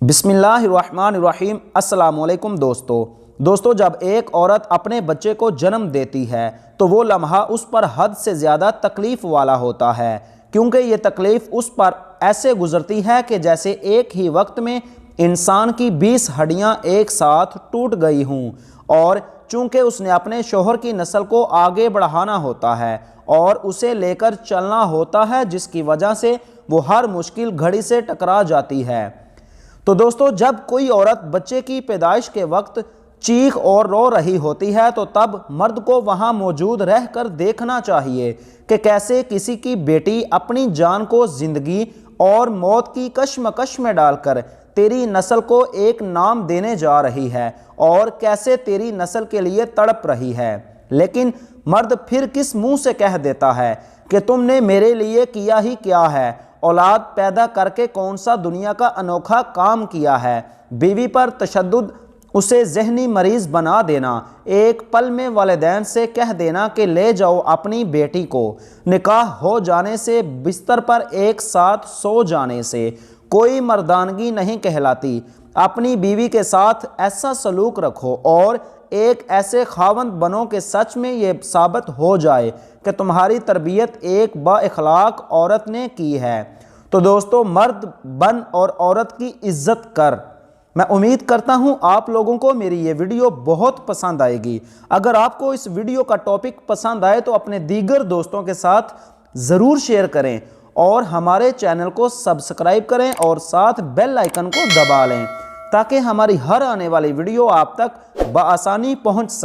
बिस्मिल्लाहिर्रहमानिर्रहीम। अस्सलाम वालेकुम दोस्तों, जब एक औरत अपने बच्चे को जन्म देती है तो वो लम्हा उस पर हद से ज़्यादा तकलीफ़ वाला होता है, क्योंकि ये तकलीफ़ उस पर ऐसे गुज़रती है कि जैसे एक ही वक्त में इंसान की 20 हड्डियाँ एक साथ टूट गई हों। और चूँकि उसने अपने शोहर की नस्ल को आगे बढ़ाना होता है और उसे लेकर चलना होता है, जिसकी वजह से वो हर मुश्किल घड़ी से टकरा जाती है। तो दोस्तों, जब कोई औरत बच्चे की पैदाइश के वक्त चीख और रो रही होती है तो तब मर्द को वहां मौजूद रहकर देखना चाहिए कि कैसे किसी की बेटी अपनी जान को जिंदगी और मौत की कश्मकश में डालकर तेरी नस्ल को एक नाम देने जा रही है और कैसे तेरी नस्ल के लिए तड़प रही है। लेकिन मर्द फिर किस मुंह से कह देता है कि तुमने मेरे लिए किया ही क्या है, औलाद पैदा करके कौन सा दुनिया का अनोखा काम किया है। बीवी पर तशद्दुद, उसे ज़हनी मरीज़ बना देना, एक पल में वालिदैन से कह देना कि ले जाओ अपनी बेटी को, निकाह हो जाने से बिस्तर पर एक साथ सो जाने से कोई मर्दानगी नहीं कहलाती। अपनी बीवी के साथ ऐसा सलूक रखो और एक ऐसे खावंद बनो कि सच में ये साबित हो जाए कि तुम्हारी तरबियत एक बाइखलाक औरत ने की है। तो दोस्तों, मर्द बन और औरत की इज्जत कर। मैं उम्मीद करता हूं आप लोगों को मेरी ये वीडियो बहुत पसंद आएगी। अगर आपको इस वीडियो का टॉपिक पसंद आए तो अपने दीगर दोस्तों के साथ ज़रूर शेयर करें और हमारे चैनल को सब्सक्राइब करें और साथ बेल आइकन को दबा लें ताकि हमारी हर आने वाली वीडियो आप तक बआसानी पहुंच सके।